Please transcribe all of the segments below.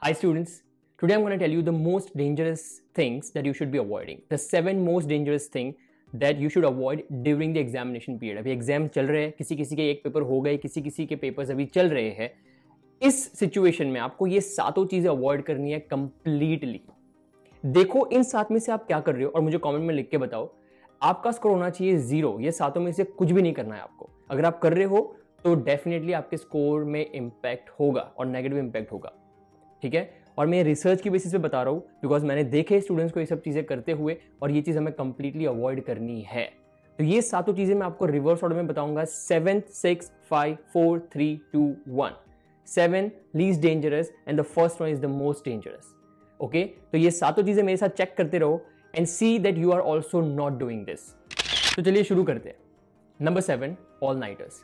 Hi students, today I'm going to tell you the most dangerous things that you should be avoiding. The 7 most dangerous thing that you should avoid during the examination period. अभी exam चल रहे हैं, किसी किसी के एक paper हो गए, किसी किसी के पेपर्स अभी चल रहे हैं. इस सिचुएशन में आपको ये सातों चीजें अवॉइड करनी है कंप्लीटली. देखो इन 7 में से आप क्या कर रहे हो और मुझे कमेंट में लिख के बताओ. आपका स्कोर होना चाहिए 0. ये सातों में से कुछ भी नहीं करना है आपको. अगर आप कर रहे हो तो डेफिनेटली आपके स्कोर में इंपैक्ट होगा और नेगेटिव इंपैक्ट होगा. ठीक है, और मैं रिसर्च की बेसिस पे बता रहा हूँ बिकॉज मैंने देखे स्टूडेंट्स को ये सब चीज़ें करते हुए और ये चीज़ हमें कंप्लीटली अवॉइड करनी है. तो ये सातों चीज़ें मैं आपको रिवर्स ऑर्डर में बताऊंगा. 7, 6, 5, 4, 3, 2, 1. 7 least dangerous and the first one is the most dangerous. Okay, तो ये सातों चीज़ें मेरे साथ चेक करते रहो and see that you are also not doing this. तो चलिए शुरू करते हैं. Number 7, all nighters.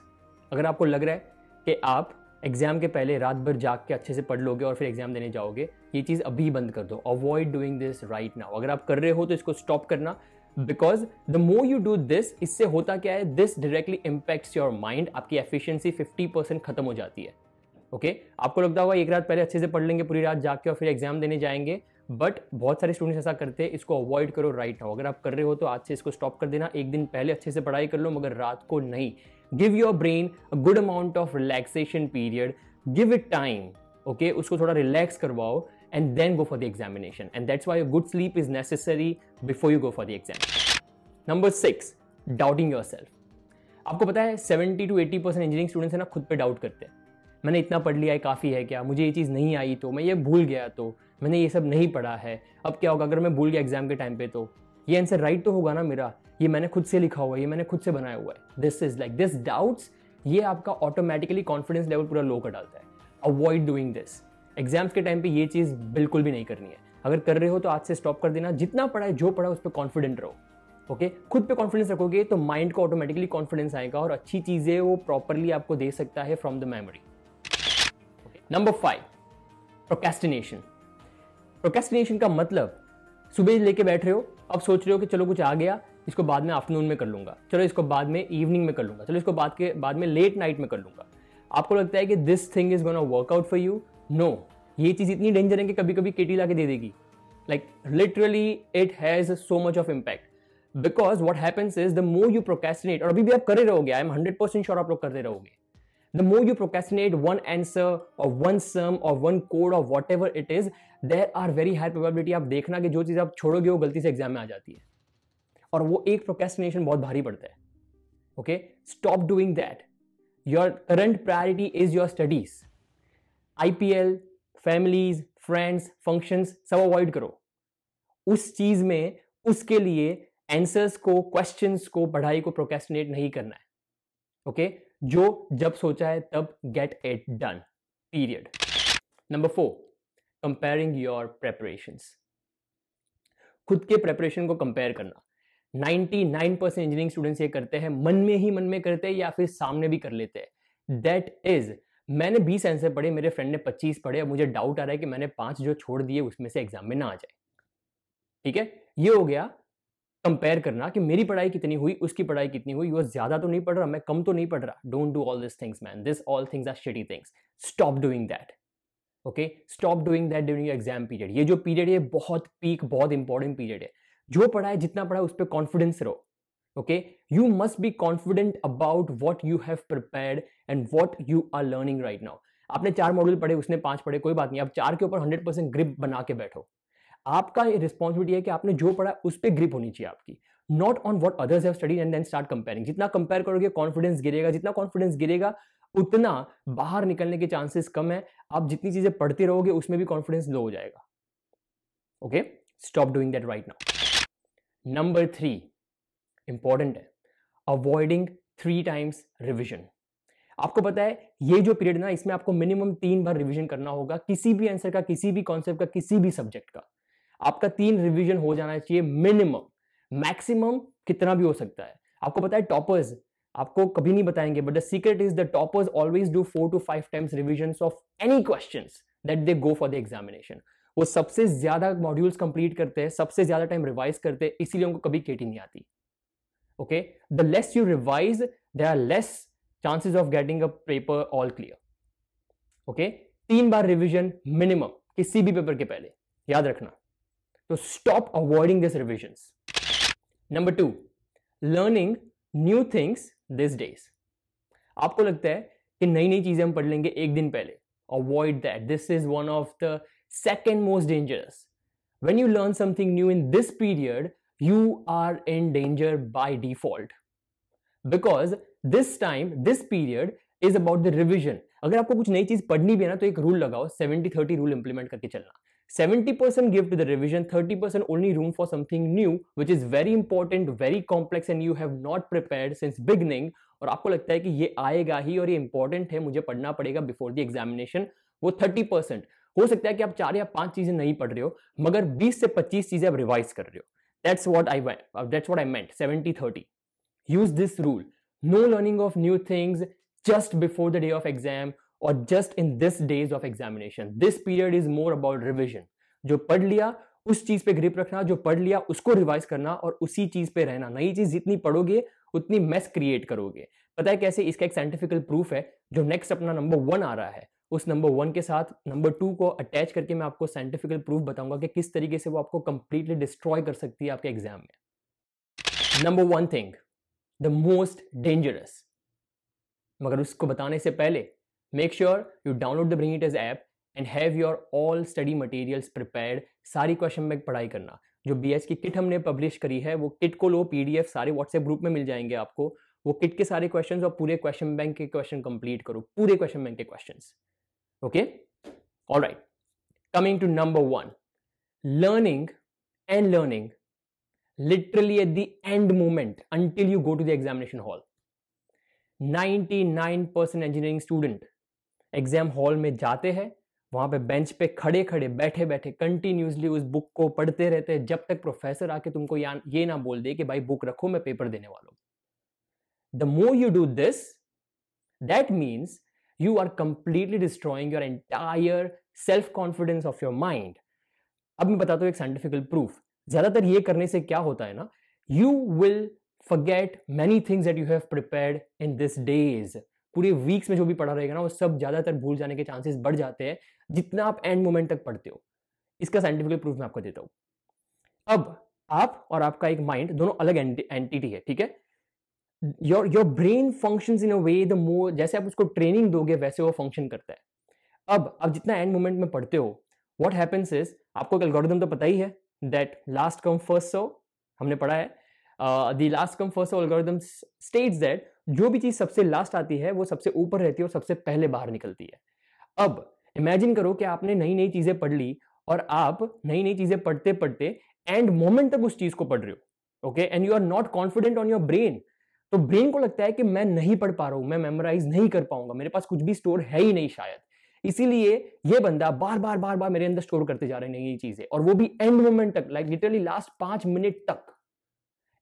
अगर आपको लग रहा है कि आप एग्जाम के पहले रात भर जाग के अच्छे से पढ़ लोगे और फिर एग्जाम देने जाओगे, ये चीज़ अभी बंद कर दो. Avoid doing this right now. अगर आप कर रहे हो तो इसको स्टॉप करना, because the more you do this, इससे होता क्या है, this directly impacts your mind. आपकी एफिशिएंसी 50% खत्म हो जाती है. ओके, आपको लगता होगा एक रात पहले अच्छे से पढ़ लेंगे पूरी रात जाग के और फिर एग्जाम देने जाएंगे, बट बहुत सारे स्टूडेंट्स ऐसा करते हैं. इसको अवॉइड करो राइट नाउ. अगर आप कर रहे हो तो आज से इसको स्टॉप कर देना. एक दिन पहले अच्छे से पढ़ाई कर लो मगर रात को नहीं. Give your brain a good amount of relaxation period. Give it time. Okay, उसको थोड़ा रिलैक्स करवाओ and then go for the examination. And that's why a good sleep is necessary before you go for the exam. Number 6, doubting yourself. आपको पता है 70 to 80% engineering students है ना खुद पे डाउट करते हैं. मैंने इतना पढ़ लिया है, काफ़ी है क्या, मुझे ये चीज़ नहीं आई तो, मैं ये भूल गया तो, मैंने ये सब नहीं पढ़ा है, अब क्या होगा अगर मैं भूल गया एग्जाम के टाइम पे, तो ये आंसर राइट तो होगा ना मेरा, ये मैंने खुद से लिखा हुआ है, ये मैंने खुद से बनाया हुआ है. This is like this doubts, ये आपका ऑटोमेटिकली कॉन्फिडेंस लेवल पूरा लो कर डालता है. Avoid doing this. एग्जाम्स के टाइम पे ये चीज़ बिल्कुल भी नहीं करनी है. अगर कर रहे हो तो आज से स्टॉप कर देना. जितना पढ़ा है, जो पढ़ा उस पर कॉन्फिडेंट रहो. ओके, खुद पे कॉन्फिडेंस रखोगे तो माइंड को ऑटोमेटिकली कॉन्फिडेंस आएगा और अच्छी चीज़ें वो प्रॉपरली आपको दे सकता है from the memory. Number 5, procrastination. Procrastination का मतलब सुबह लेके बैठ रहे हो, अब सोच रहे हो कि चलो कुछ आ गया, इसको बाद में आफ्टरनून में कर लूंगा, चलो इसको बाद में इवनिंग में कर लूंगा, चलो इसको बाद में लेट नाइट में कर लूंगा. आपको लगता है कि this thing is gonna work out for you. No, ये चीज इतनी डेंजर है कि कभी कभी केटी ला के दे देगी. Like literally it has so much of impact. Because what happens is the more you procrastinate, और अभी भी आप कर रहे रहोगे, आई एम 100% श्योर आप लोग करते रहोगे. The more you procrastinate one answer or one sum or one code or whatever it is, there are very high probability आप देखना कि जो चीज़ आप छोड़ोगे वो गलती से एग्जाम में आ जाती है और वो एक प्रोक्रेस्टिनेशन बहुत भारी पड़ता है. Okay, stop doing that. Your current priority is your studies. IPL, families, friends, functions सब अवॉइड करो. उस चीज में उसके लिए आंसर्स को, क्वेश्चंस को, पढ़ाई को प्रोक्रेस्टिनेट नहीं करना है. ओके, जो जब सोचा है तब get it done, period. Number 4, comparing your preparations. खुद के प्रेपरेशन को कंपेयर करना. 99% इंजीनियरिंग स्टूडेंट्स ये करते हैं, मन में करते हैं या फिर सामने भी कर लेते हैं. दैट इज, मैंने 20 आंसर पढ़े, मेरे फ्रेंड ने 25 पढ़े, अब मुझे डाउट आ रहा है कि मैंने 5 जो छोड़ दिए उसमें से एग्जाम में ना आ जाए. ठीक है, ये हो गया कंपेयर करना कि मेरी पढ़ाई कितनी हुई, उसकी पढ़ाई कितनी हुई, वो ज्यादा तो नहीं पढ़ रहा, मैं कम तो नहीं पढ़ रहा. Don't do all this things man. This all things are shitty things. Stop doing that. Okay, stop doing that during your exam period. ये जो पीरियड है बहुत पीक, बहुत इंपॉर्टेंट पीरियड है. जो पढ़ा है, जितना पढ़ा है, उस पर कॉन्फिडेंस रहो. Okay, you must be confident about what you have prepared and what you are learning right now. आपने 4 मॉड्यूल पढ़े, उसने 5 पढ़े, कोई बात नहीं, आप 4 के ऊपर 100% ग्रिप बना के बैठो. आपका रिस्पॉन्सिबिलिटी है कि आपने जो पढ़ा उस पर ग्रिप होनी चाहिए आपकी, not on what others have studied and then start comparing. जितना कंपेयर करोगे कॉन्फिडेंस गिरेगा, जितना कॉन्फिडेंस गिरेगा उतना बाहर निकलने के चांसेस कम है. आप जितनी चीजें पढ़ते रहोगे उसमें भी कॉन्फिडेंस लो हो जाएगा. Okay, stop doing that right now. Number 3 important है, अवॉइडिंग 3 times रिविजन. आपको पता है ये जो पीरियड ना, इसमें आपको मिनिमम 3 बार रिविजन करना होगा, किसी भी आंसर का, किसी भी कॉन्सेप्ट का, किसी भी सब्जेक्ट का. आपका 3 रिविजन हो जाना चाहिए मिनिमम. मैक्सिमम कितना भी हो सकता है. आपको पता है टॉपर्स आपको कभी नहीं बताएंगे, but the secret is the toppers always do 4 to 5 times revisions of any questions that they go for the examination. वो सबसे ज्यादा मॉड्यूल्स कंप्लीट करते हैं, सबसे ज्यादा टाइम रिवाइज करते हैं, इसीलिए उनको कभी केटी नहीं आती. Okay, the less you revise, there are less chances of getting a paper all clear. Okay, 3 बार रिविजन मिनिमम किसी भी पेपर के पहले, याद रखना। तो stop avoiding this revisions. Number 2, learning new things this days. आपको लगता है कि नई नई चीजें हम पढ़ लेंगे एक दिन पहले, avoid that. This is one of the second most dangerous. When you learn something new in this period, you are in danger by default, because this time, this period is about the revision. अगर आपको कुछ नई चीज पढ़नी भी है ना, तो एक रूल लगाओ, 70-30 रूल इंप्लीमेंट करके चलना। 70% give to the revision, 30% only room for something new, which is very important, very complex, and you have not prepared since beginning. और आपको लगता है कि ये आएगा ही और ये इंपॉर्टेंट है, मुझे पढ़ना पड़ेगा बिफोर द एग्जामिनेशन, वो 30%। हो सकता है कि आप 4 या 5 चीजें नहीं पढ़ रहे हो, मगर 20 से 25 चीजें आप रिवाइज कर रहे हो। That's what I meant, 70-30. Use this rule. No learning of new things just before the day of exam or just in this days of examination. This period is more about revision. जो पढ़ लिया उस चीज पे grip रखना, जो पढ़ लिया उसको रिवाइज करना और उसी चीज पे रहना। नई चीज जितनी पढ़ोगे उतनी मेस क्रिएट करोगे। पता है कैसे? इसका एक साइंटिफिकल प्रूफ है। जो नेक्स्ट अपना नंबर 1 आ रहा है, उस नंबर 1 के साथ नंबर 2 को अटैच करके मैं आपको साइंटिफिकल प्रूफ बताऊंगा कि किस तरीके से वो आपको कंप्लीटली डिस्ट्रॉय कर सकती है आपके एग्जाम में। Number 1 thing, the most dangerous, मगर उसको बताने से पहले make sure you download the bring it as app and have your all study materials prepared. सारी क्वेश्चन बैंक पढ़ाई करना। जो बीएच की किट हमने पब्लिश करी है, वो किट को लो, पीडीएफ सारे व्हाट्सएप ग्रुप में मिल जाएंगे आपको। वो किट के सारे क्वेश्चंस और पूरे क्वेश्चन बैंक के क्वेश्चन कंप्लीट करो, पूरे क्वेश्चन बैंक के questions. Okay, all right. Coming to number 1, learning literally at the end moment until you go to the examination hall. 99% engineering student exam hall में जाते हैं, वहां पे बेंच पे खड़े खड़े बैठे बैठे कंटिन्यूसली उस बुक को पढ़ते रहते हैं जब तक प्रोफेसर आके तुमको ये ना बोल दे कि भाई बुक रखो, मैं पेपर देने वाला हूं। The more you do this, that means you are completely destroying your entire self-confidence of your mind. अब मैं बताता हूं एक साइंटिफिकल प्रूफ। ज्यादातर ये करने से क्या होता है ना, you will forget many things that you have prepared in these days. पूरे वीक्स में जो भी पढ़ा रहेगा ना, वो सब ज्यादातर भूल जाने के चांसेस बढ़ जाते हैं जितना आप एंड मोमेंट तक पढ़ते हो। इसका साइंटिफिकल प्रूफ मैं आपको देता हूं। अब आप और आपका एक माइंड दोनों अलग एंटिटी है, ठीक है। your brain functions in a way, the more जैसे आप उसको ट्रेनिंग दोगे वैसे वो फंक्शन करता है। अब जितना एंड मोमेंट में पढ़ते हो, what happens is, आपको एल्गोरिथम तो पता ही है, that last come first serve, हमने पढ़ा है। the last come first serve algorithm states that जो भी चीज सबसे लास्ट आती है वो सबसे ऊपर रहती है और सबसे पहले बाहर निकलती है। अब इमेजिन करो कि आपने नई नई चीजें पढ़ ली और आप नई नई चीजें पढ़ते पढ़ते एंड मोमेंट तक उस चीज को पढ़ रहे हो, okay, and you are not confident on your brain. तो ब्रेन को लगता है कि मैं नहीं पढ़ पा रहा हूं, मैं मेमोराइज नहीं कर पाऊंगा, मेरे पास कुछ भी स्टोर है ही नहीं शायद। इसीलिए ये बंदा बार बार मेरे अंदर स्टोर करते जा रहे हैं नई चीजें, और वो भी एंड मोमेंट तक, लाइक लिटरली लास्ट 5 मिनट तक।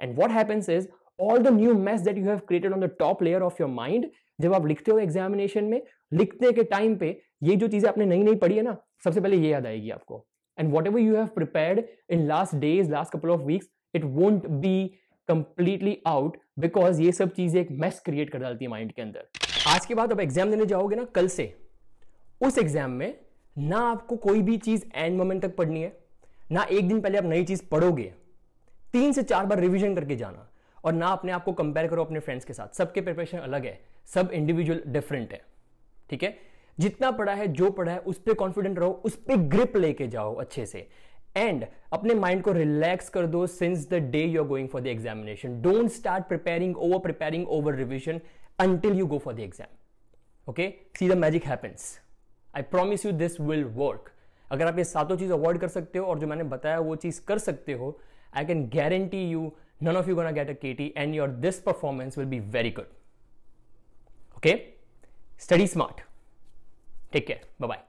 And what happens is, all the new mess that you have created on the top layer of your mind, जब आप लिखते हो एग्जामिनेशन में, लिखने के टाइम पे ये जो चीजें आपने नई नई पढ़ी है ना, सबसे पहले ये याद आएगी आपको। And what ever you have prepared in last days, last couple of weeks, it won't be completely out, because ये सब चीजें एक मैस क्रिएट कर डालती है माइंड के अंदर। आज के बाद अब एग्जाम देने जाओगे ना कल से, उस एग्जाम में ना आपको कोई भी चीज एंड मोमेंट तक पढ़नी है, ना एक दिन पहले आप नई चीज पढ़ोगे, 3 से 4 बार रिवीजन करके जाना, और ना अपने आप को कंपेयर करो अपने फ्रेंड्स के साथ। सबके प्रिपरेशन अलग है, सब इंडिविजुअल डिफरेंट है, ठीक है। जितना पढ़ा है, जो पढ़ा है, उस पर कॉन्फिडेंट रहो, उस पर ग्रिप लेके जाओ अच्छे से, एंड अपने माइंड को रिलैक्स कर दो since the day you are going for the examination. Don't start preparing over revision until you go for the exam. Okay, see the magic happens. I promise you this will work. अगर आप ये सातों चीज avoid कर सकते हो और जो मैंने बताया वो चीज कर सकते हो, I can guarantee you none of you gonna get a KT and your this performance will be very good. Okay, study smart. Take care. Bye bye.